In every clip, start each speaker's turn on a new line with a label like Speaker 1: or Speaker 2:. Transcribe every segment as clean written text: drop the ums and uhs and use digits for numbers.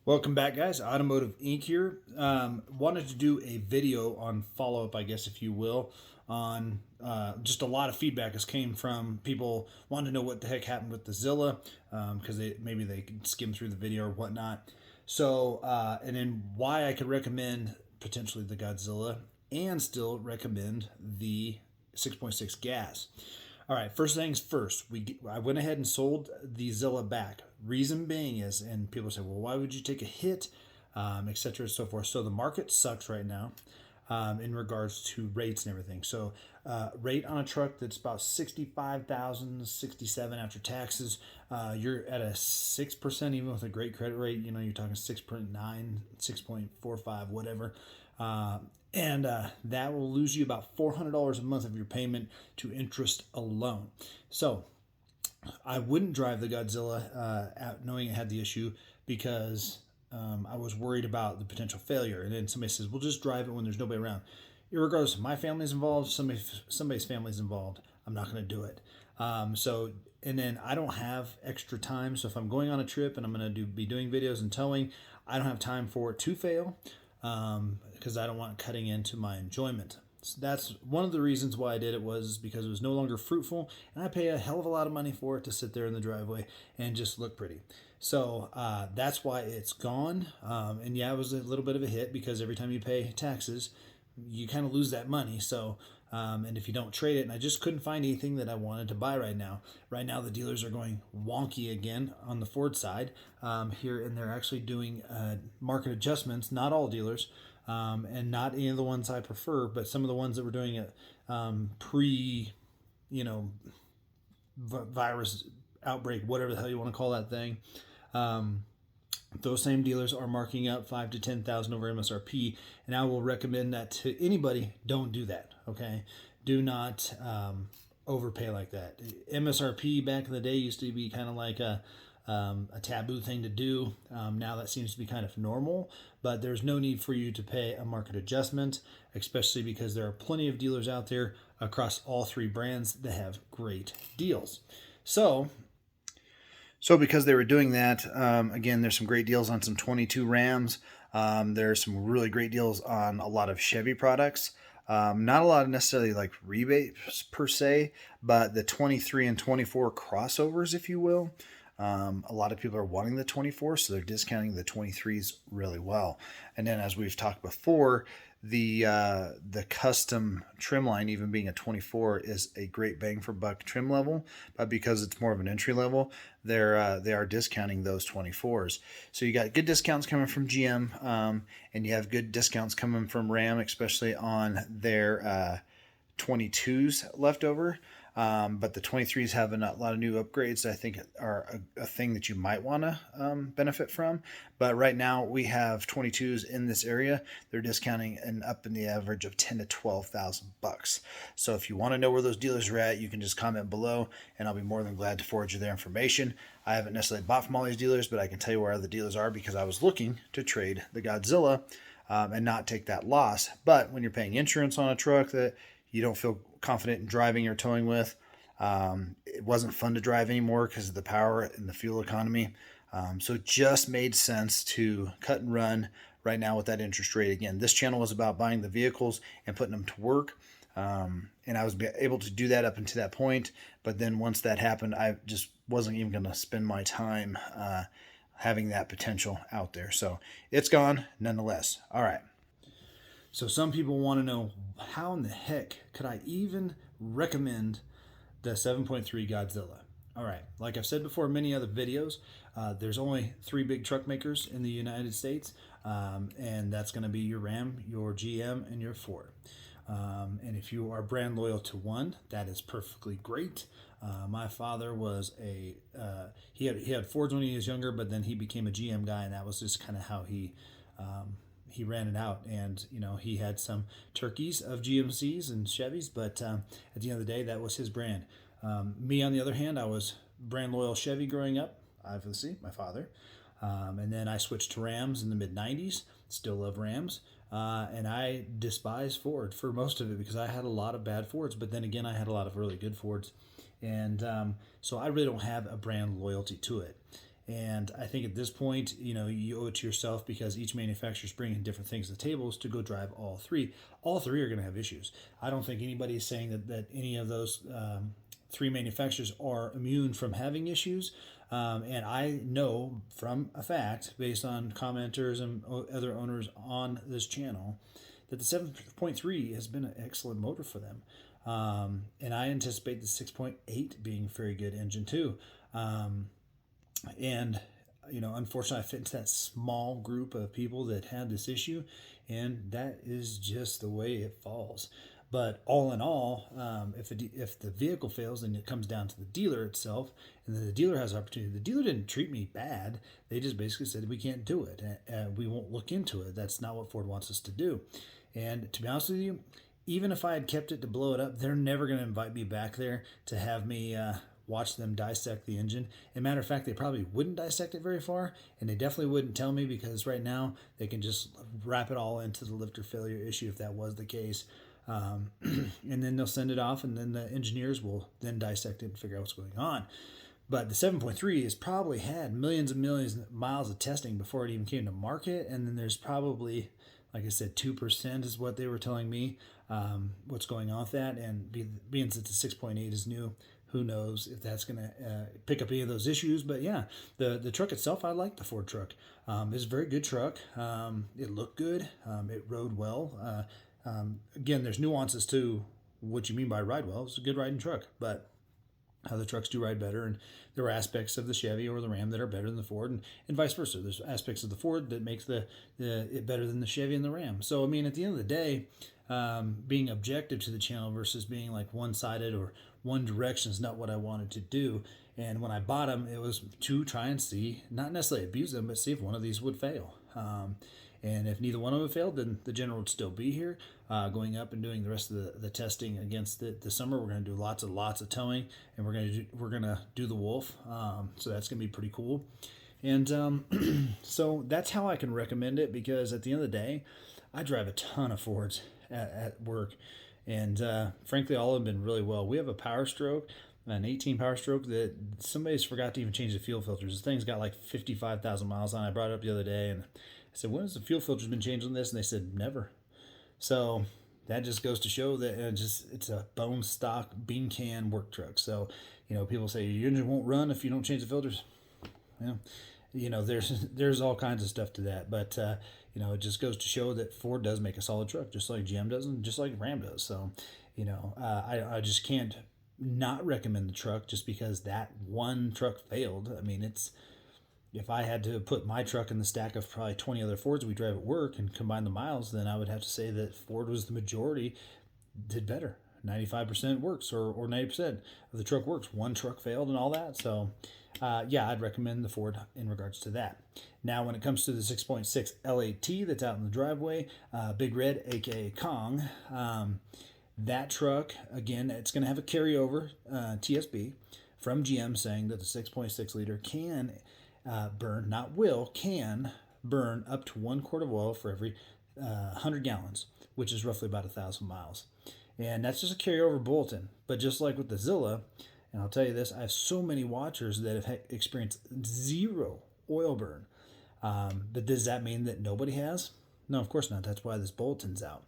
Speaker 1: Welcome back, guys. Automotive Inc. here. Wanted to do a video on follow-up, I guess, if you will, on just a lot of feedback has came from people wanting to know what the heck happened with the Zilla, because maybe they can skim through the video or whatnot. So, and then why I could recommend potentially the Godzilla and still recommend the 6.6 gas. All right, first things first. I went ahead and sold the Zilla back. Reason being is, and people say, well, why would you take a hit, et cetera, and so forth. So the market sucks right now in regards to rates and everything. So rate on a truck that's about 65,000, 67 after taxes, you're at a 6%, even with a great credit rate. You know, you're talking 6.9, 6.45, whatever. And that will lose you about $400 a month of your payment to interest alone. So I wouldn't drive the Godzilla out knowing it had the issue because I was worried about the potential failure. And then somebody says, well, just drive it when there's nobody around. Irregardless if my family's involved, somebody's family's involved, I'm not going to do it. And then I don't have extra time. So if I'm going on a trip and I'm going to be doing videos and towing, I don't have time for it to fail. Because I don't want cutting into my enjoyment. So that's one of the reasons why I did it, was because it was no longer fruitful, and I pay a hell of a lot of money for it to sit there in the driveway and just look pretty. So that's why it's gone. And yeah, it was a little bit of a hit because every time you pay taxes, you kind of lose that money. So and if you don't trade it, and I just couldn't find anything that I wanted to buy right now. Right now, the dealers are going wonky again on the Ford side here, and they're actually doing market adjustments. Not all dealers, and not any of the ones I prefer, but some of the ones that were doing it pre, virus outbreak, whatever the hell you want to call that thing. Those same dealers are marking up 5 to 10,000 over MSRP, and I will recommend that to anybody. Don't do that. Okay, do not overpay like that. MSRP back in the day used to be kind of like a taboo thing to do. Now that seems to be kind of normal, but there's no need for you to pay a market adjustment, especially because there are plenty of dealers out there across all three brands that have great deals. So because they were doing that, again, there's some great deals on some 22 Rams. There's some really great deals on a lot of Chevy products. Not a lot of necessarily like rebates per se, but the 23 and 24 crossovers, if you will. A lot of people are wanting the 24, so they're discounting the 23s really well. And then, as we've talked before, the custom trim line, even being a 24, is a great bang for buck trim level, but because it's more of an entry level, they are discounting those 24s. So you got good discounts coming from GM, and you have good discounts coming from Ram, especially on their 22s left over. But the 23s have a lot of new upgrades that I think are a thing that you might want to benefit from. But right now we have 22s in this area. They're discounting and up in the average of 10 to 12,000 bucks. So if you want to know where those dealers are at, you can just comment below, and I'll be more than glad to forward you their information. I haven't necessarily bought from all these dealers, but I can tell you where the dealers are because I was looking to trade the Godzilla and not take that loss. But when you're paying insurance on a truck that you don't feel confident in driving or towing with, it wasn't fun to drive anymore because of the power and the fuel economy. So it just made sense to cut and run right now with that interest rate. Again, this channel was about buying the vehicles and putting them to work. And I was able to do that up until that point. But then once that happened, I just wasn't even going to spend my time having that potential out there. So it's gone nonetheless. All right. So some people want to know, how in the heck could I even recommend the 7.3 Godzilla? All right, like I've said before in many other videos, there's only 3 big truck makers in the United States, and that's going to be your Ram, your GM, and your Ford. And if you are brand loyal to one, that is perfectly great. My father was he had Fords when he was younger, but then he became a GM guy, and that was just kind of how he ran it out. And he had some turkeys of GMCs and Chevys, but at the end of the day, that was his brand. Me, on the other hand, I was brand loyal Chevy growing up, obviously, my father. And then I switched to Rams in the mid-90s, still love Rams. And I despise Ford for most of it because I had a lot of bad Fords, but then again, I had a lot of really good Fords. And so I really don't have a brand loyalty to it. And I think at this point, you owe it to yourself, because each manufacturer's bringing different things to the tables, to go drive all three. All three are going to have issues. I don't think anybody is saying that any of those three manufacturers are immune from having issues. And I know from a fact, based on commenters and other owners on this channel, that the 7.3 has been an excellent motor for them. And I anticipate the 6.8 being a very good engine too. And unfortunately, I fit into that small group of people that had this issue, and that is just the way it falls. But all in all, if the vehicle fails, then it comes down to the dealer itself, and then the dealer has opportunity. The dealer didn't treat me bad; they just basically said we can't do it, and we won't look into it. That's not what Ford wants us to do. And to be honest with you, even if I had kept it to blow it up, they're never going to invite me back there to have me watch them dissect the engine. As a matter of fact, they probably wouldn't dissect it very far, and they definitely wouldn't tell me, because right now they can just wrap it all into the lifter failure issue if that was the case. And then they'll send it off, and then the engineers will then dissect it and figure out what's going on. But the 7.3 has probably had millions and millions of miles of testing before it even came to market, and then there's probably, like I said, 2% is what they were telling me what's going on with that. And being that the 6.8 is new, who knows if that's going to pick up any of those issues. But yeah, the truck itself, I like the Ford truck. It's a very good truck. It looked good. It rode well. Again, there's nuances to what you mean by ride well. It's a good riding truck, but other trucks do ride better, and there are aspects of the Chevy or the Ram that are better than the Ford, and vice versa. There's aspects of the Ford that makes it better than the Chevy and the Ram. So I mean, at the end of the day, being objective to the channel versus being like one-sided or one direction is not what I wanted to do. And when I bought them, it was to try and see, not necessarily abuse them, but see if one of these would fail. And if neither one of them failed, then the General would still be here, going up and doing the rest of the testing against it this summer. We're going to do lots of towing, and we're gonna do the Wolf. So that's going to be pretty cool. And so that's how I can recommend it, because at the end of the day, I drive a ton of Fords at work, and frankly, all of them have been really well. We have a Power Stroke, an 18 Power Stroke that somebody's forgot to even change the fuel filters. The thing's got like 55,000 miles on it. I brought it up the other day, and I said, when has the fuel filters been changed on this? And they said, never. So that just goes to show that it's a bone stock bean can work truck. So, people say your engine won't run if you don't change the filters. Yeah, there's all kinds of stuff to that. But, it just goes to show that Ford does make a solid truck, just like GM does and just like Ram does. So, I just can't not recommend the truck just because that one truck failed. I mean, if I had to put my truck in the stack of probably 20 other Fords we drive at work and combine the miles, then I would have to say that Ford was the majority, did better. 95% works, or 90% of the truck works. One truck failed and all that. So, yeah, I'd recommend the Ford in regards to that. Now, when it comes to the 6.6 L8T that's out in the driveway, Big Red, aka Kong, that truck, again, it's going to have a carryover TSB from GM saying that the 6.6 liter can burn, not will, can burn up to 1 quart of oil for every 100 gallons, which is roughly about 1,000 miles. And that's just a carryover bulletin. But just like with the Zilla, and I'll tell you this, I have so many watchers that have experienced zero oil burn. But does that mean that nobody has? No, of course not. That's why this bulletin's out.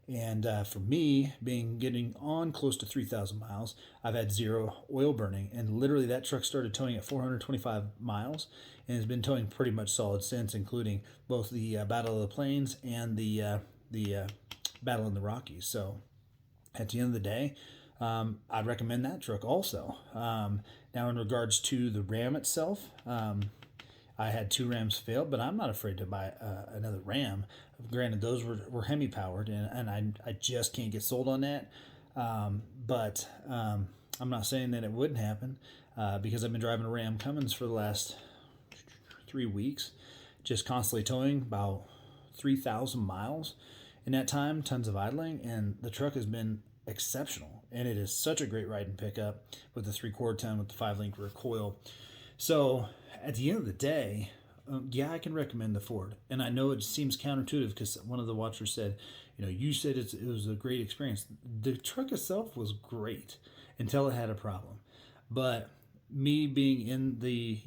Speaker 1: And for me, getting on close to 3,000 miles, I've had zero oil burning. And literally that truck started towing at 425 miles and has been towing pretty much solid since, including both the Battle of the Plains and the Battle in the Rockies. So at the end of the day, I'd recommend that truck also. Now, in regards to the Ram itself, I had 2 Rams fail, but I'm not afraid to buy another Ram. Granted, those were Hemi powered, and I just can't get sold on that. But I'm not saying that it wouldn't happen because I've been driving a Ram Cummins for the last 3 weeks, just constantly towing about 3,000 miles in that time, tons of idling, and the truck has been exceptional. And it is such a great riding pickup with the 3/4 ton with the 5-link rear coil. So at the end of the day, yeah, I can recommend the Ford. And I know it seems counterintuitive because one of the watchers said, you said it was a great experience. The truck itself was great until it had a problem. But me being in the,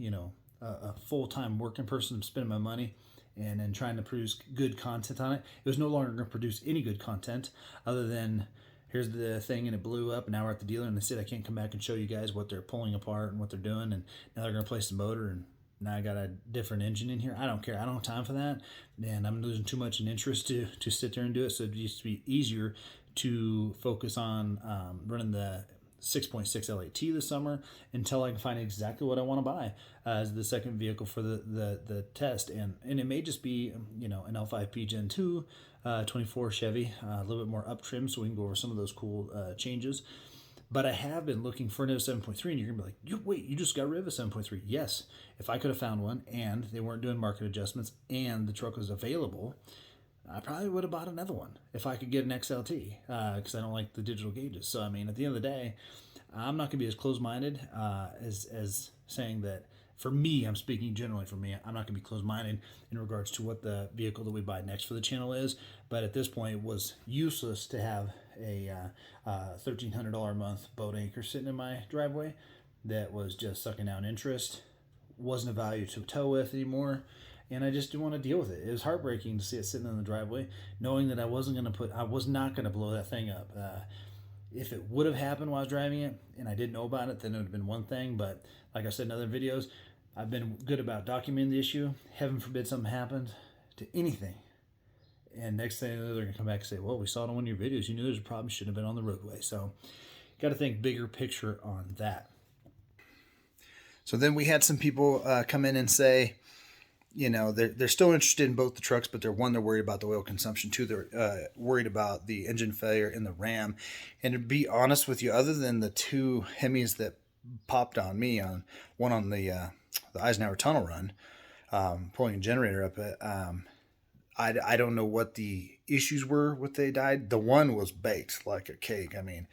Speaker 1: a full-time working person. I'm spending my money and then trying to produce good content on it. It was no longer going to produce any good content other than here's the thing and it blew up, and now we're at the dealer and they said I can't come back and show you guys what they're pulling apart and what they're doing, and now they're going to replace the motor, and now I got a different engine in here. I don't care. I don't have time for that, and I'm losing too much in interest to sit there and do it. So it used to be easier to focus on running the 6.6 L8T this summer until I can find exactly what I want to buy as the second vehicle for the test. And it may just be, an L5P Gen 2, 24 Chevy, a little bit more up trim so we can go over some of those cool changes. But I have been looking for another 7.3, and you're going to be like, wait, you just got rid of a 7.3. Yes, if I could have found one and they weren't doing market adjustments and the truck was available, I probably would have bought another one if I could get an XLT because I don't like the digital gauges. So, I mean, at the end of the day, I'm not going to be as close-minded as saying that for me, I'm speaking generally for me, I'm not going to be close-minded in regards to what the vehicle that we buy next for the channel is. But at this point, it was useless to have a $1,300 a month boat anchor sitting in my driveway that was just sucking down interest, wasn't a value to tow with anymore. And I just didn't want to deal with it. It was heartbreaking to see it sitting in the driveway, knowing that I was not going to blow that thing up. If it would have happened while I was driving it and I didn't know about it, then it would have been one thing. But like I said in other videos, I've been good about documenting the issue. Heaven forbid something happened to anything. And next thing they're going to come back and say, well, we saw it on one of your videos. You knew there's a problem. Shouldn't have been on the roadway. So got to think bigger picture on that. So then we had some people come in and say, they're still interested in both the trucks, but they're worried about the oil consumption. Two, they're worried about the engine failure in the Ram. And to be honest with you, other than the two Hemis that popped on me, one on the Eisenhower tunnel run, pulling a generator up it, I don't know what the issues were with they died. The one was baked like a cake. I mean,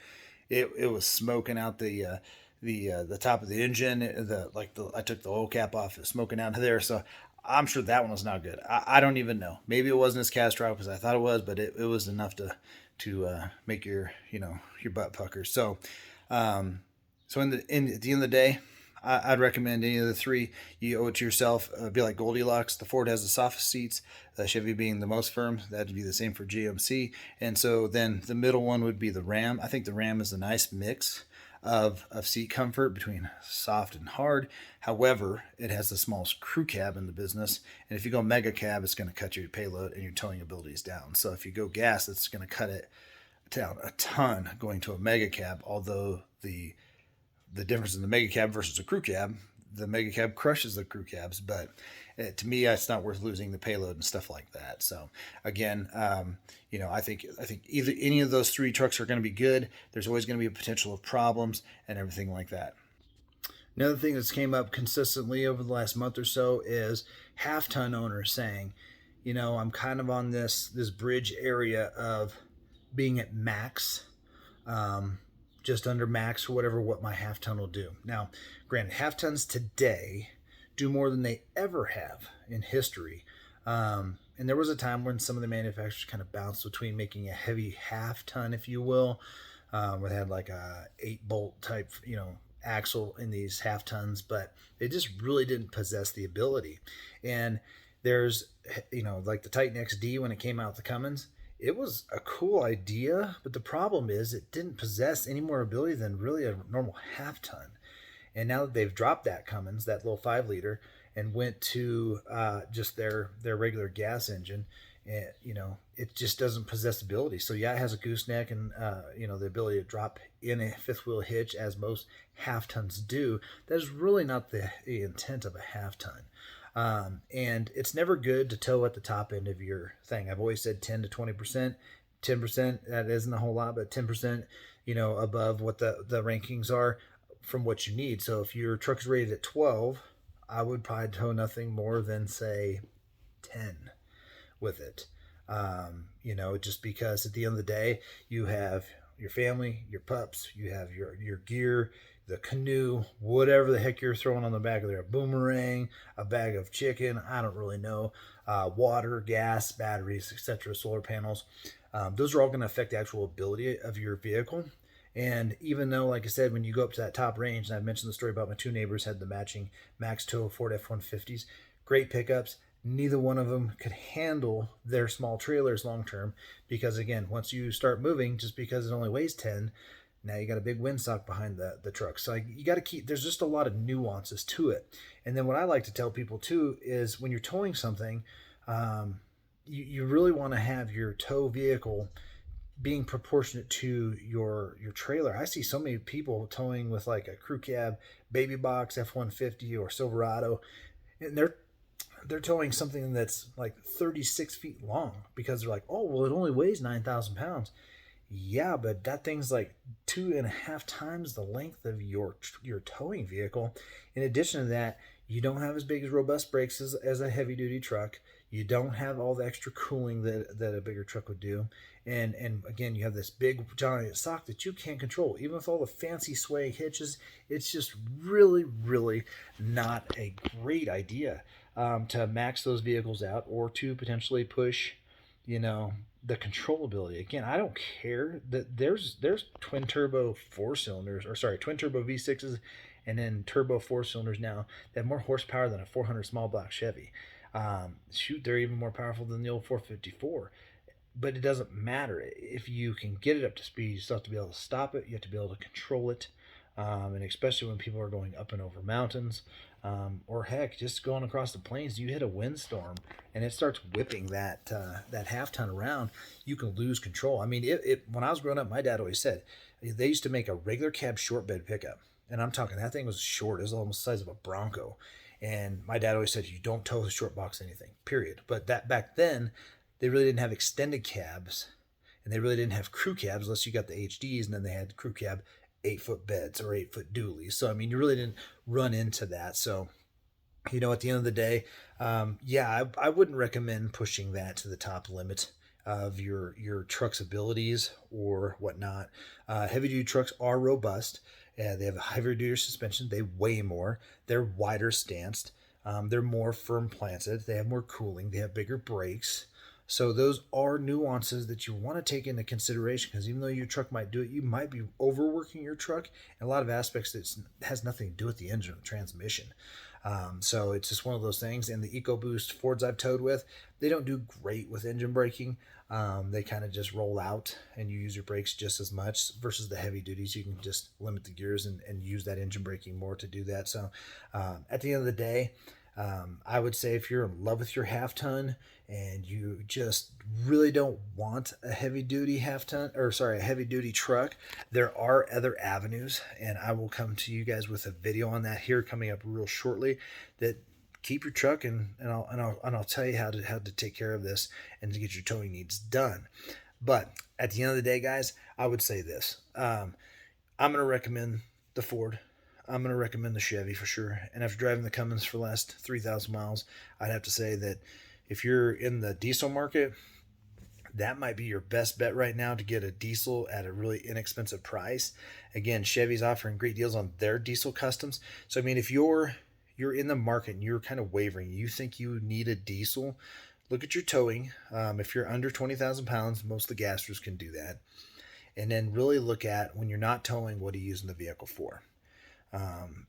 Speaker 1: it was smoking out the top of the engine. I took the oil cap off, it smoking out of there. So I'm sure that one was not good. I don't even know. Maybe it wasn't as catastrophic as I thought it was, but it was enough to make your butt pucker. So at the end of the day, I'd recommend any of the three. You owe it to yourself. Be like Goldilocks. The Ford has the softest seats, the Chevy being the most firm. That'd be the same for GMC. And so then the middle one would be the Ram. I think the Ram is a nice mix of seat comfort between soft and hard. However, it has the smallest crew cab in the business. And if you go mega cab, it's going to cut your payload and your towing abilities down. So if you go gas, it's going to cut it down a ton going to a mega cab. Although the difference in the mega cab versus a crew cab, the mega cab crushes the crew cabs, but to me, it's not worth losing the payload and stuff like that. So again, I think either any of those three trucks are going to be good. There's always going to be a potential of problems and everything like that. Another thing that's came up consistently over the last month or so is half-ton owners saying, I'm kind of on this bridge area of being at max, just under max or whatever, what my half ton will do. Now, granted, half tons today do more than they ever have in history. And there was a time when some of the manufacturers kind of bounced between making a heavy half ton, if you will, where they had like a 8-bolt type, axle in these half tons, but they just really didn't possess the ability. And there's, like the Titan XD when it came out with the Cummins, it was a cool idea, but the problem is it didn't possess any more ability than really a normal half ton. And now that they've dropped that Cummins, that little 5-liter, and went to just their regular gas engine, it just doesn't possess ability. So yeah, it has a gooseneck and the ability to drop in a fifth wheel hitch as most half tons do. That is really not the intent of a half ton. And it's never good to tow at the top end of your thing. I've always said 10 to 20%. 10%, that isn't a whole lot, but 10%, above what the rankings are from what you need. So if your truck's rated at 12, I would probably tow nothing more than, say, 10 with it. Just because at the end of the day, you have your family, your pups, you have your gear, the canoe, whatever the heck you're throwing on the back of there, a boomerang, a bag of chicken, I don't really know, water, gas, batteries, etc., solar panels. Those are all going to affect the actual ability of your vehicle. And even though, like I said, when you go up to that top range, and I've mentioned the story about my two neighbors had the matching Max Tow Ford F-150s, great pickups. Neither one of them could handle their small trailers long term because, again, once you start moving, just because it only weighs 10, now you got a big windsock behind the truck. So you got to keep, there's just a lot of nuances to it. And then what I like to tell people too is when you're towing something, you really want to have your tow vehicle being proportionate to your trailer. I see so many people towing with like a crew cab, baby box, F-150 or Silverado, and they're towing something that's like 36 feet long because they're like, oh well, it only weighs 9,000 pounds. Yeah, but that thing's like 2.5 times the length of your towing vehicle. In addition to that, you don't have as big as robust brakes as a heavy duty truck. You don't have all the extra cooling that a bigger truck would do. And again, you have this big giant sock that you can't control. Even with all the fancy sway hitches, it's just really, really not a great idea to max those vehicles out or to potentially push, you know, the controllability. Again, I don't care that there's twin turbo four cylinders, or sorry, twin turbo V6s and then turbo four cylinders now that have more horsepower than a 400 small block Chevy. Shoot, they're even more powerful than the old 454. But it doesn't matter. If you can get it up to speed, you still have to be able to stop it. You have to be able to control it. And especially when people are going up and over mountains, or heck, just going across the plains, you hit a windstorm and it starts whipping that half ton around, you can lose control. I mean, when I was growing up, my dad always said they used to make a regular cab short bed pickup, and I'm talking that thing was short, it was almost the size of a Bronco. And my dad always said you don't tow the short box anything, period. But that back then, they really didn't have extended cabs, and they really didn't have crew cabs unless you got the HDs, and then they had crew cab 8-foot beds or 8-foot dualies. So I mean, you really didn't run into that. So you know, at the end of the day, yeah, I wouldn't recommend pushing that to the top limit of your truck's abilities or whatnot. Heavy duty trucks are robust. They have a heavier duty suspension. They weigh more. They're wider stanced. They're more firm planted. They have more cooling. They have bigger brakes. So those are nuances that you want to take into consideration, because even though your truck might do it, you might be overworking your truck in a lot of aspects that has nothing to do with the engine or the transmission. So it's just one of those things. And the EcoBoost Fords I've towed with, they don't do great with engine braking. They kind of just roll out and you use your brakes just as much, versus the heavy duties. You can just limit the gears and use that engine braking more to do that. So at the end of the day, I would say if you're in love with your half ton and you just really don't want a heavy duty a heavy duty truck, there are other avenues, and I will come to you guys with a video on that here coming up real shortly. That keep your truck and I'll tell you how to take care of this and to get your towing needs done. But at the end of the day, guys, I would say this: I'm going to recommend the Ford. I'm going to recommend the Chevy for sure. And after driving the Cummins for the last 3,000 miles, I'd have to say that if you're in the diesel market, that might be your best bet right now to get a diesel at a really inexpensive price. Again, Chevy's offering great deals on their diesel customs. So, I mean, if you're in the market and you're kind of wavering, you think you need a diesel, look at your towing. If you're under 20,000 pounds, most of the gassers can do that. And then really look at, when you're not towing, what are you using the vehicle for?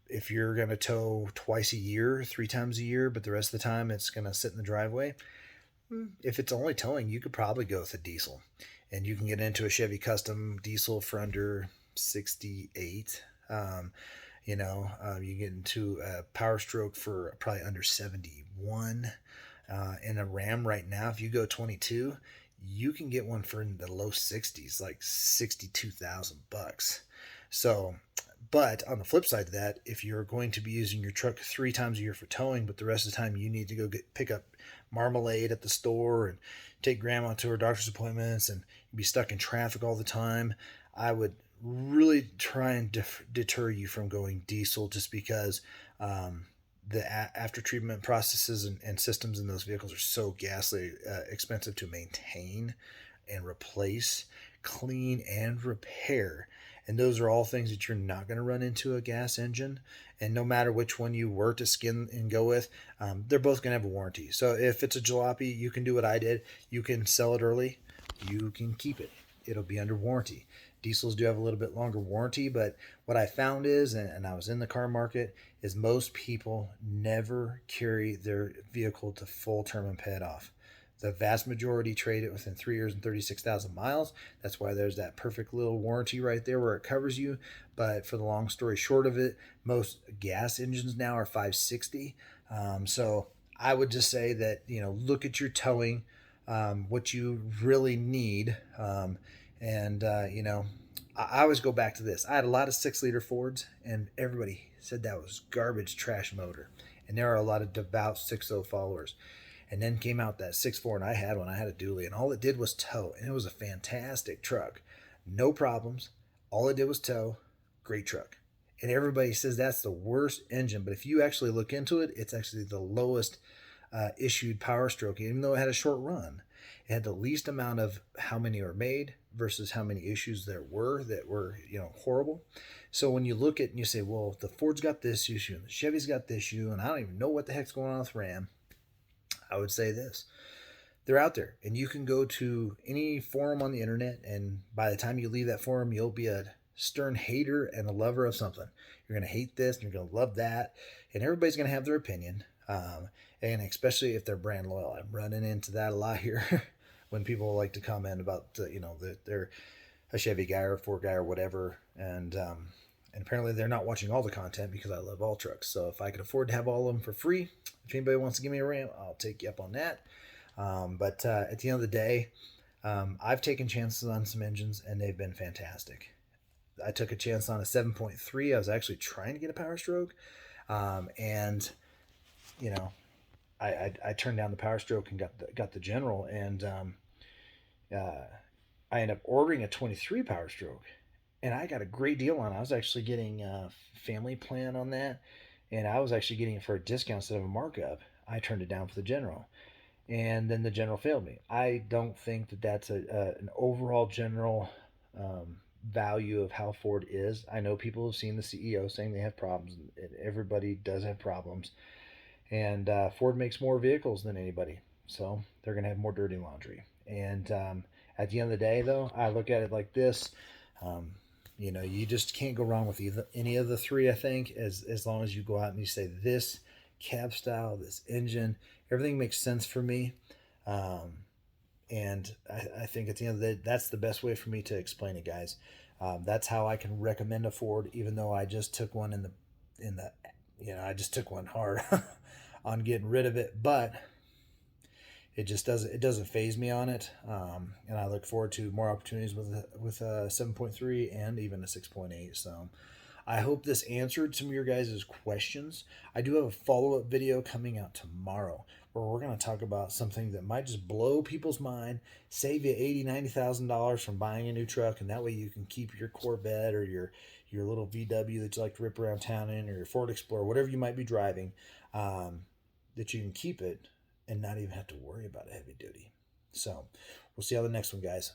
Speaker 1: If you're going to tow twice a year, 3 times a year, but the rest of the time it's going to sit in the driveway, if it's only towing, you could probably go with a diesel. And you can get into a Chevy Custom diesel for under 68. You get into a Power Stroke for probably under 71. And a Ram right now, if you go 22, you can get one for in the low 60s, like $62,000. So, but on the flip side of that, if you're going to be using your truck 3 times a year for towing, but the rest of the time you need to go pick up marmalade at the store and take grandma to her doctor's appointments and be stuck in traffic all the time, I would really try and deter you from going diesel, just because the after treatment processes and systems in those vehicles are so ghastly expensive to maintain and replace, clean and repair. And those are all things that you're not going to run into a gas engine. And no matter which one you were to skin and go with, they're both going to have a warranty. So if it's a jalopy, you can do what I did. You can sell it early. You can keep it. It'll be under warranty.
Speaker 2: Diesels do have a little bit longer warranty, but what I found is, and I was in the car market, is most people never carry their vehicle to full term and pay it off. The vast majority trade it within 3 years and 36,000 miles. That's why there's that perfect little warranty right there where it covers you. But for the long story short of it, most gas engines now are 560. So I would just say that, look at your towing, what you really need. I always go back to this. I had a lot of 6-liter Fords, and everybody said that was garbage trash motor. And there are a lot of devout 6.0 followers. And then came out that 6.4, and I had one. I had a dually, and all it did was tow, and it was a fantastic truck. No problems. All it did was tow. Great truck. And everybody says that's the worst engine, but if you actually look into it, it's actually the lowest issued power stroke, even though it had a short run. It had the least amount of how many were made versus how many issues there were that were, horrible. So when you look at and you say, well, the Ford's got this issue and the Chevy's got this issue, and I don't even know what the heck's going on with Ram, I would say this. They're out there, and you can go to any forum on the internet, and by the time you leave that forum, you'll be a stern hater and a lover of something. You're going to hate this, and you're going to love that, and everybody's going to have their opinion, and especially if they're brand loyal. I'm running into that a lot here when people like to comment about, that they're a Chevy guy or a Ford guy or whatever, and apparently they're not watching all the content because I love all trucks. So if I could afford to have all of them for free, if anybody wants to give me a Ram, I'll take you up on that. But at the end of the day, I've taken chances on some engines, and they've been fantastic. I took a chance on a 7.3. I was actually trying to get a Power Stroke, and I turned down the Power Stroke and got the General, and I ended up ordering a 23 Power Stroke, and I got a great deal on it. I was actually getting a family plan on that, and I was actually getting it for a discount instead of a markup. I turned it down for the General, and then the General failed me. I don't think that that's an overall general value of how Ford is. I know people have seen the CEO saying they have problems. Everybody does have problems, and Ford makes more vehicles than anybody, so they're going to have more dirty laundry. And at the end of the day, though, I look at it like this. You just can't go wrong with any of the three, I think, as long as you go out and you say this cab style, this engine, everything makes sense for me. And I think at the end of the day, that's the best way for me to explain it, guys. That's how I can recommend a Ford, even though I just took one I just took one hard on getting rid of it, but it just doesn't phase me on it. And I look forward to more opportunities with a 7.3 and even a 6.8. So I hope this answered some of your guys' questions. I do have a follow-up video coming out tomorrow where we're going to talk about something that might just blow people's mind, save you $80,000-$90,000 from buying a new truck, and that way you can keep your Corvette or your little VW that you like to rip around town in, or your Ford Explorer, whatever you might be driving, that you can keep it and not even have to worry about a heavy duty. So we'll see how the next one, guys.